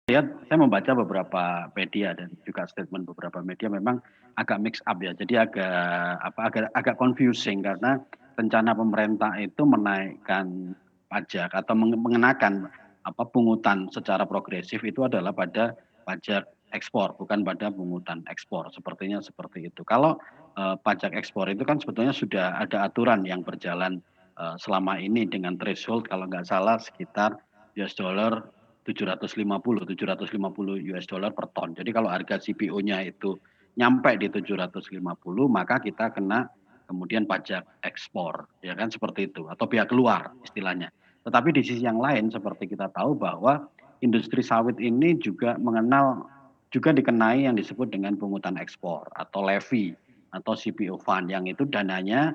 lihat, saya membaca beberapa media dan juga statement beberapa media memang agak mix up ya. Jadi agak confusing karena rencana pemerintah itu menaikkan pajak atau mengenakan pungutan secara progresif itu adalah pada pajak ekspor, bukan pada pungutan ekspor. Sepertinya seperti itu. Kalau pajak ekspor itu kan sebetulnya sudah ada aturan yang berjalan selama ini dengan threshold kalau nggak salah sekitar US dollar 750 US dollar per ton. Jadi kalau harga CPO-nya itu nyampe di 750, maka kita kena kemudian pajak ekspor, ya kan seperti itu, atau pihak luar istilahnya. Tetapi di sisi yang lain seperti kita tahu bahwa industri sawit ini juga juga dikenai yang disebut dengan pungutan ekspor atau levy atau CPO fund yang itu dananya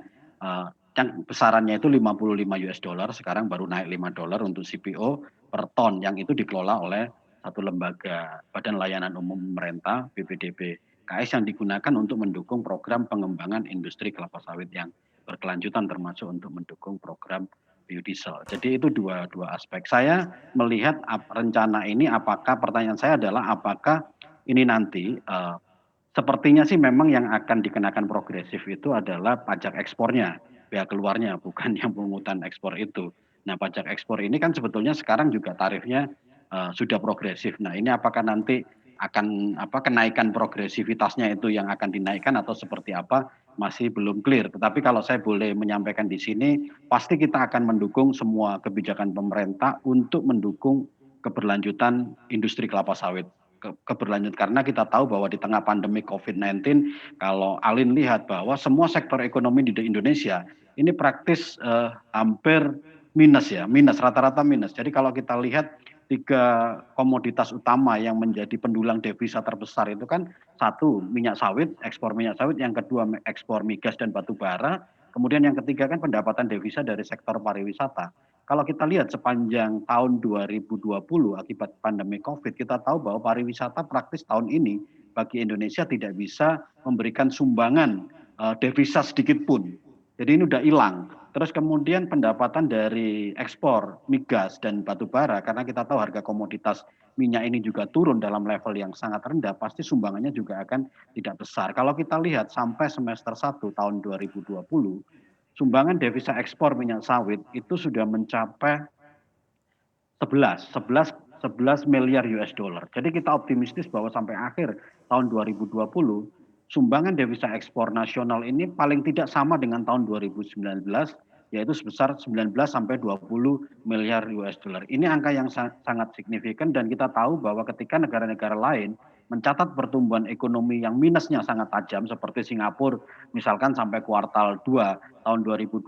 yang besarannya itu 55 US dollar, sekarang baru naik 5 dolar untuk CPO per ton yang itu dikelola oleh satu lembaga Badan Layanan Umum Pemerintah BPDB KS yang digunakan untuk mendukung program pengembangan industri kelapa sawit yang berkelanjutan termasuk untuk mendukung program biodiesel. Jadi itu dua aspek. Saya melihat rencana ini pertanyaan saya adalah apakah ini nanti sepertinya sih memang yang akan dikenakan progresif itu adalah pajak ekspornya, pihak keluarnya, bukan yang pungutan ekspor itu. Nah, pajak ekspor ini kan sebetulnya sekarang juga tarifnya sudah progresif. Nah, ini apakah nanti akan kenaikan progresivitasnya itu yang akan dinaikkan atau seperti apa masih belum clear. Tetapi kalau saya boleh menyampaikan di sini, pasti kita akan mendukung semua kebijakan pemerintah untuk mendukung keberlanjutan industri kelapa sawit keberlanjut karena kita tahu bahwa di tengah pandemi COVID-19 kalau Alin lihat bahwa semua sektor ekonomi di Indonesia ini praktis hampir minus rata-rata minus. Jadi kalau kita lihat tiga komoditas utama yang menjadi pendulang devisa terbesar itu kan satu minyak sawit, ekspor minyak sawit, yang kedua ekspor migas dan batu bara, kemudian yang ketiga kan pendapatan devisa dari sektor pariwisata. Kalau kita lihat sepanjang tahun 2020 akibat pandemi COVID, kita tahu bahwa pariwisata praktis tahun ini bagi Indonesia tidak bisa memberikan sumbangan devisa sedikit pun. Jadi ini udah hilang. Terus kemudian pendapatan dari ekspor migas dan batu bara, karena kita tahu harga komoditas minyak ini juga turun dalam level yang sangat rendah, pasti sumbangannya juga akan tidak besar. Kalau kita lihat sampai semester 1 tahun 2020, sumbangan devisa ekspor minyak sawit itu sudah mencapai 11 miliar US dollar. Jadi kita optimistis bahwa sampai akhir tahun 2020 sumbangan devisa ekspor nasional ini paling tidak sama dengan tahun 2019 yaitu sebesar 19 sampai 20 miliar US dollar. Ini angka yang sangat signifikan dan kita tahu bahwa ketika negara-negara lain mencatat pertumbuhan ekonomi yang minusnya sangat tajam seperti Singapura misalkan sampai kuartal 2 tahun 2020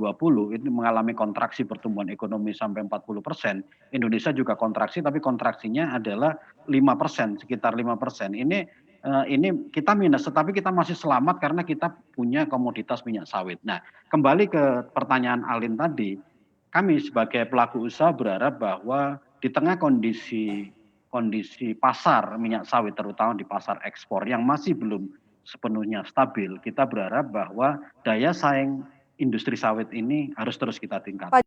ini mengalami kontraksi pertumbuhan ekonomi sampai 40%, Indonesia juga kontraksi tapi kontraksinya adalah 5%, sekitar 5%. Ini kita minus tetapi kita masih selamat karena kita punya komoditas minyak sawit. Nah, kembali ke pertanyaan Alin tadi, kami sebagai pelaku usaha berharap bahwa di tengah kondisi pasar minyak sawit terutama di pasar ekspor yang masih belum sepenuhnya stabil, kita berharap bahwa daya saing industri sawit ini harus terus kita tingkatkan.